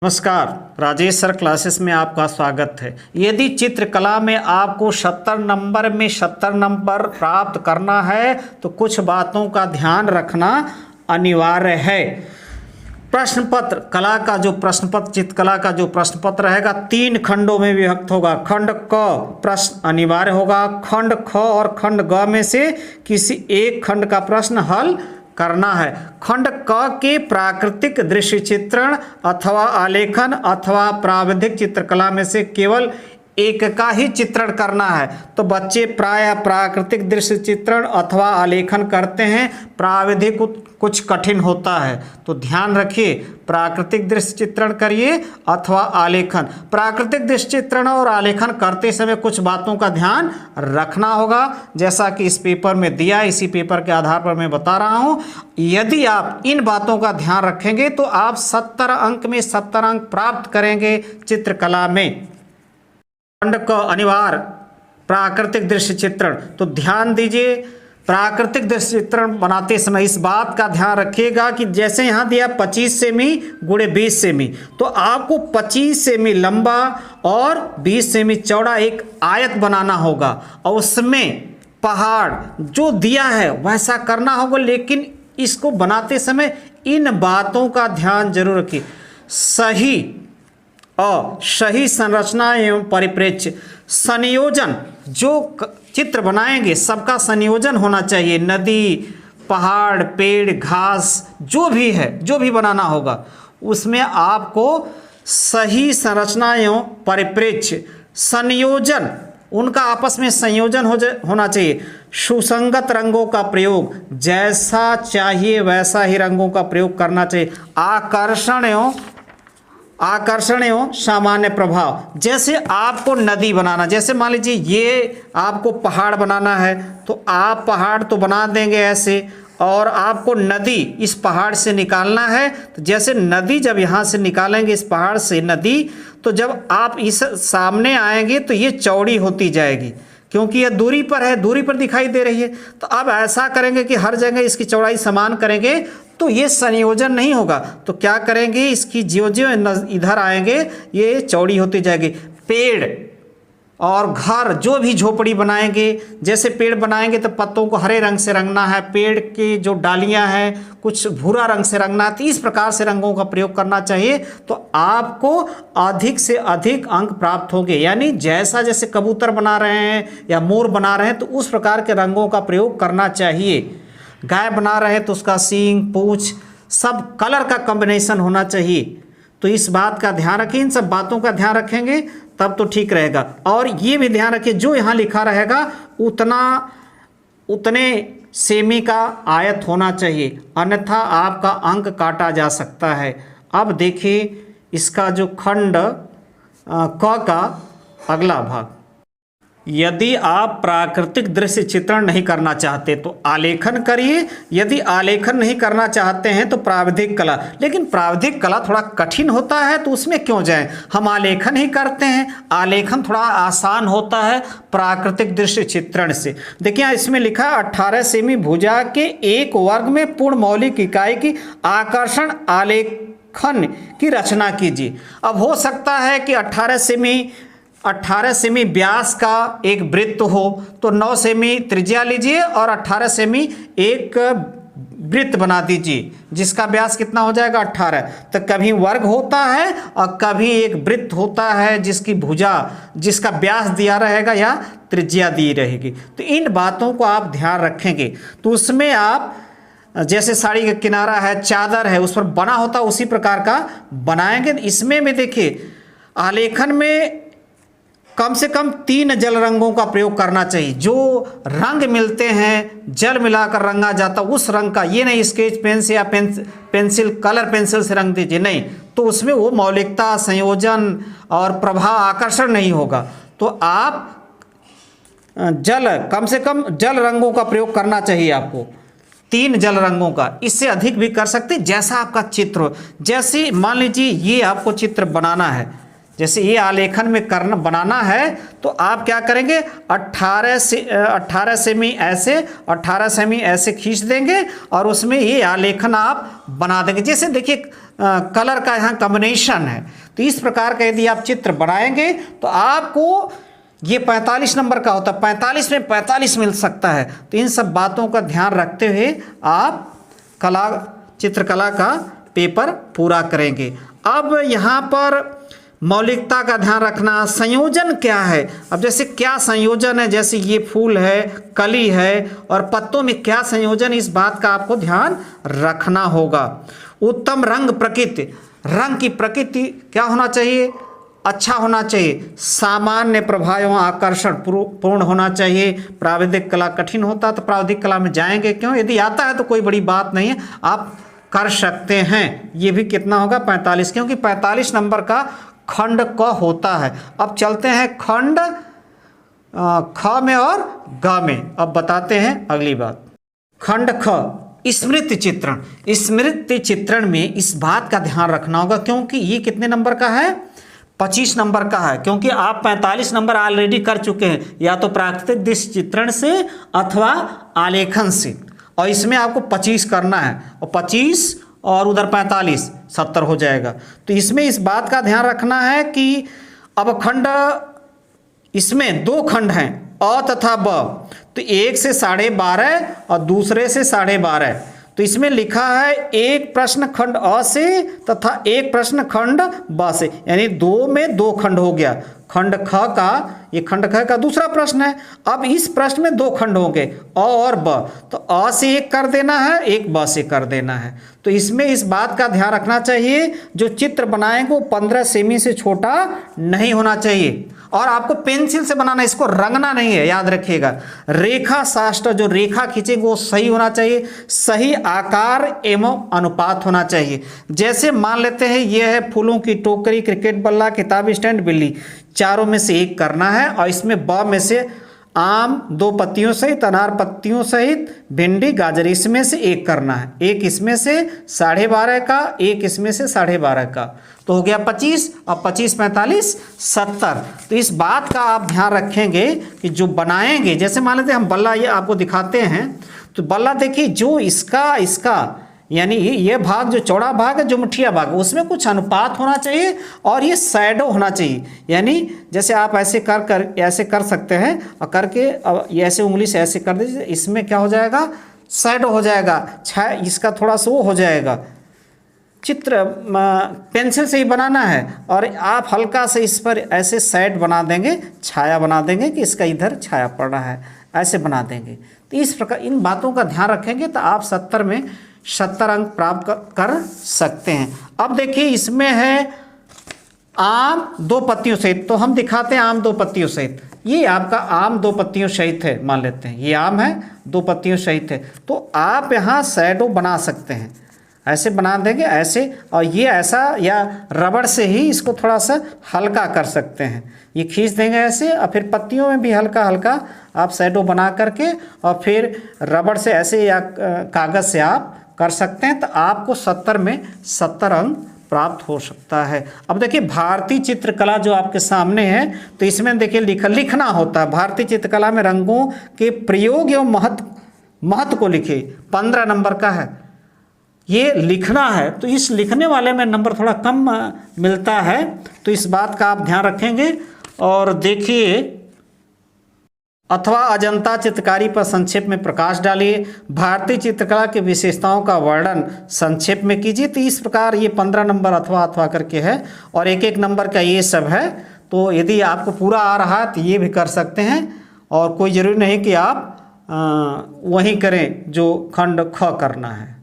नमस्कार, Rajesh sir classes में आपका स्वागत है। यदि चित्रकला में आपको 70 नंबर में 70 नंबर प्राप्त करना है तो कुछ बातों का ध्यान रखना अनिवार्य है। प्रश्न पत्र कला का जो प्रश्न पत्र चित्रकला का जो प्रश्न पत्र रहेगा 3 खंडों में विभक्त होगा। खंड क प्रश्न अनिवार्य होगा। खंड ख और खंड ग में से किसी एक खंड का प्रश्न हल करना है। खंड क के प्राकृतिक दृश्य चित्रण अथवा आलेखन अथवा प्राविधिक चित्रकला में से केवल एक का ही चित्रण करना है। तो बच्चे प्राय प्राकृतिक दृश्य चित्रण अथवा आलेखन करते हैं, प्राविधिक कुछ कठिन होता है। तो ध्यान रखिए, प्राकृतिक दृश्य चित्रण करिए अथवा आलेखन। प्राकृतिक दृश्य चित्रण और आलेखन करते समय कुछ बातों का ध्यान रखना होगा, जैसा कि इस पेपर में दिया, इसी पेपर के आधार पर मैं बता रहा हूँ। यदि आप इन बातों का ध्यान रखेंगे तो आप 70 अंक में 70 अंक प्राप्त करेंगे चित्रकला में। खंड क अनिवार्य प्राकृतिक दृश्य चित्रण, तो ध्यान दीजिए, प्राकृतिक दृश्य चित्रण बनाते समय इस बात का ध्यान रखिएगा कि जैसे यहाँ दिया 25 सेमी गुणे 20 सेमी, तो आपको 25 सेमी लंबा और 20 सेमी चौड़ा एक आयत बनाना होगा और उसमें पहाड़ जो दिया है वैसा करना होगा। लेकिन इसको बनाते समय इन बातों का ध्यान जरूर रखिए। सही संरचना एवं परिप्रेक्ष्य संयोजन, जो चित्र बनाएंगे सबका संयोजन होना चाहिए। नदी, पहाड़, पेड़, घास जो भी है, जो भी बनाना होगा उसमें आपको सही संरचना एवं परिप्रेक्ष्य संयोजन, उनका आपस में संयोजन होना चाहिए। सुसंगत रंगों का प्रयोग, जैसा चाहिए वैसा ही रंगों का प्रयोग करना चाहिए। आकर्षण एवं सामान्य प्रभाव, जैसे आपको नदी बनाना, जैसे मान लीजिए ये आपको पहाड़ बनाना है तो आप पहाड़ तो बना देंगे ऐसे, और आपको नदी इस पहाड़ से निकालना है तो जैसे नदी जब यहाँ से निकालेंगे इस पहाड़ से नदी, तो जब आप इस सामने आएंगे तो ये चौड़ी होती जाएगी, क्योंकि यह दूरी पर है, दूरी पर दिखाई दे रही है। तो अब ऐसा करेंगे कि हर जगह इसकी चौड़ाई समान करेंगे तो ये संयोजन नहीं होगा। तो क्या करेंगे, इसकी ज्यों ज्यों इधर आएंगे ये चौड़ी होती जाएगी। पेड़ और घर, जो भी झोपड़ी बनाएंगे, जैसे पेड़ बनाएंगे तो पत्तों को हरे रंग से रंगना है, पेड़ की जो डालियां हैं कुछ भूरा रंग से रंगना है। तो इस प्रकार से रंगों का प्रयोग करना चाहिए तो आपको अधिक से अधिक अंक प्राप्त होंगे। यानी जैसा जैसे कबूतर बना रहे हैं या मोर बना रहे हैं तो उस प्रकार के रंगों का प्रयोग करना चाहिए। गाय बना रहे हैं तो उसका सींग, पूंछ, सब कलर का कॉम्बिनेशन होना चाहिए। तो इस बात का ध्यान रखें, इन सब बातों का ध्यान रखेंगे तब तो ठीक रहेगा। और ये भी ध्यान रखिए, जो यहाँ लिखा रहेगा उतने सेमी का आयत होना चाहिए, अन्यथा आपका अंक काटा जा सकता है। अब देखिए इसका जो खंड क का अगला भाग, यदि आप प्राकृतिक दृश्य चित्रण नहीं करना चाहते तो आलेखन करिए। यदि आलेखन नहीं करना चाहते हैं तो प्राविधिक कला, लेकिन प्राविधिक कला थोड़ा कठिन होता है तो उसमें क्यों जाएं, हम आलेखन ही करते हैं। आलेखन थोड़ा आसान होता है प्राकृतिक दृश्य चित्रण से। देखिए इसमें लिखा 18 सेमी भुजा के एक वर्ग में पूर्ण मौलिक इकाई की आकर्षण आलेखन की रचना कीजिए। अब हो सकता है कि 18 सेमी व्यास का एक वृत्त हो तो 9 सेमी त्रिज्या लीजिए और 18 सेमी एक वृत्त बना दीजिए, जिसका व्यास कितना हो जाएगा 18। तो कभी वर्ग होता है और कभी एक वृत्त होता है जिसकी भुजा, जिसका व्यास दिया रहेगा या त्रिज्या दी रहेगी। तो इन बातों को आप ध्यान रखेंगे तो उसमें आप जैसे साड़ी का किनारा है, चादर है, उस पर बना होता उसी प्रकार का बनाएंगे। इसमें भी देखिए आलेखन में कम से कम 3 जल रंगों का प्रयोग करना चाहिए। जो रंग मिलते हैं जल मिलाकर रंगा जाता उस रंग का, ये नहीं स्केच पेन से या पेंसिल कलर पेंसिल से रंग दीजिए, नहीं, तो उसमें वो मौलिकता, संयोजन और प्रभाव, आकर्षण नहीं होगा। तो आप कम से कम जल रंगों का प्रयोग करना चाहिए आपको, 3 जल रंगों का। इससे अधिक भी कर सकते जैसा आपका चित्र हो। जैसे मान लीजिए ये आपको चित्र बनाना है, जैसे ये आलेखन में करना बनाना है तो आप क्या करेंगे, 18 सेमी ऐसे 18 सेमी ऐसे खींच देंगे और उसमें ये आलेखन आप बना देंगे। जैसे देखिए कलर का यहाँ कॉम्बिनेशन है, तो इस प्रकार का यदि आप चित्र बनाएंगे तो आपको ये 45 नंबर का होता है, 45 में 45 मिल सकता है। तो इन सब बातों का ध्यान रखते हुए आप चित्रकला का पेपर पूरा करेंगे। अब यहाँ पर मौलिकता का ध्यान रखना, संयोजन क्या है। अब जैसे क्या संयोजन है, जैसे ये फूल है, कली है और पत्तों में क्या संयोजन, इस बात का आपको ध्यान रखना होगा। उत्तम रंग प्रकृति, रंग की प्रकृति क्या होना चाहिए, अच्छा होना चाहिए। सामान्य प्रभाव एवं आकर्षण पूर्ण होना चाहिए। प्राविधिक कला कठिन होता तो प्राविधिक कला में जाएंगे क्यों, यदि आता है तो कोई बड़ी बात नहीं है, आप कर सकते हैं। ये भी कितना होगा 45, क्योंकि 45 नंबर का खंड क होता है। अब चलते हैं खंड ख में और ग में। अब बताते हैं अगली बात। खंड ख, स्मृति चित्रण। स्मृति चित्रण में इस बात का ध्यान रखना होगा क्योंकि ये कितने नंबर का है, 25 नंबर का है। क्योंकि आप 45 नंबर ऑलरेडी कर चुके हैं, या तो प्राकृतिक दृश्य चित्रण से अथवा आलेखन से, और इसमें आपको 25 करना है, और 25 और उधर 45 70 हो जाएगा। तो इसमें इस बात का ध्यान रखना है कि अब खंड, इसमें 2 खंड हैं अ तथा ब, तो एक से 12.5 और दूसरे से 12.5। तो इसमें लिखा है एक प्रश्न खंड अ से तथा एक प्रश्न खंड ब से, यानी 2 में 2 खंड हो गया। खंड ख का, ये खंड ख का दूसरा प्रश्न है। अब इस प्रश्न में 2 खंड होंगे अ और ब, तो अ से एक कर देना है, एक ब से कर देना है। तो इसमें इस बात का ध्यान रखना चाहिए, जो चित्र बनाएंगे वो 15 सेमी से छोटा नहीं होना चाहिए, और आपको पेंसिल से बनाना, इसको रंगना नहीं है, याद रखिएगा। रेखा शास्त्र, जो रेखा खींचेंगे वो सही होना चाहिए, सही आकार एवं अनुपात होना चाहिए। जैसे मान लेते हैं ये है फूलों की टोकरी, क्रिकेट बल्ला, किताब स्टैंड, बिल्ली, चारों में से एक करना है। और इसमें ब में से आम 2 पत्तियों सहित, अनार पत्तियों सहित, भिंडी, गाजर, इसमें से एक करना है। एक इसमें से 12.5 का, एक इसमें से 12.5 का, तो हो गया 25, और 25 45 70। तो इस बात का आप ध्यान रखेंगे कि जो बनाएंगे, जैसे मान लेते हैं हम बल्ला, ये आपको दिखाते हैं, तो बल्ला देखिए जो इसका यानी ये भाग, जो चौड़ा भाग है, जो मुठिया भाग, उसमें कुछ अनुपात होना चाहिए, और ये शैडो होना चाहिए। यानी जैसे आप ऐसे ऐसे कर सकते हैं, और करके ये ऐसे उंगली से ऐसे कर दीजिए, इसमें क्या हो जाएगा, शैडो हो जाएगा, छाया इसका थोड़ा सा वो हो जाएगा। चित्र पेंसिल से ही बनाना है, और आप हल्का से इस पर ऐसे शैड बना देंगे, छाया बना देंगे कि इसका इधर छाया पड़ रहा है, ऐसे बना देंगे। तो इस प्रकार इन बातों का ध्यान रखेंगे तो आप 70 में 70 अंक प्राप्त कर सकते हैं। अब देखिए इसमें है आम 2 पत्तियों सहित, तो हम दिखाते हैं आम 2 पत्तियों सहित। ये आपका आम 2 पत्तियों सहित है, मान लेते हैं ये आम है, 2 पत्तियों सहित है। तो आप यहाँ शैडो बना सकते हैं, ऐसे बना देंगे ऐसे, और ये ऐसा, या रबड़ से ही इसको थोड़ा सा हल्का कर सकते हैं, ये खींच देंगे ऐसे, और फिर पत्तियों में भी हल्का हल्का आप शैडो बना करके, और फिर रबड़ से ऐसे या कागज़ से आप कर सकते हैं। तो आपको 70 में 70 अंक प्राप्त हो सकता है। अब देखिए भारतीय चित्रकला जो आपके सामने है, तो इसमें देखिए लिखना होता है। भारतीय चित्रकला में रंगों के प्रयोग एवं महत्व को लिखे, 15 नंबर का है, ये लिखना है। तो इस लिखने वाले में नंबर थोड़ा कम मिलता है, तो इस बात का आप ध्यान रखेंगे। और देखिए, अथवा अजंता चित्रकारी पर संक्षेप में प्रकाश डालिए, भारतीय चित्रकला की विशेषताओं का वर्णन संक्षेप में कीजिए। तो इस प्रकार ये 15 नंबर अथवा करके है, और एक नंबर का ये सब है। तो यदि आपको पूरा आ रहा है तो ये भी कर सकते हैं, और कोई ज़रूरी नहीं कि आप वही करें जो खंड ख करना है।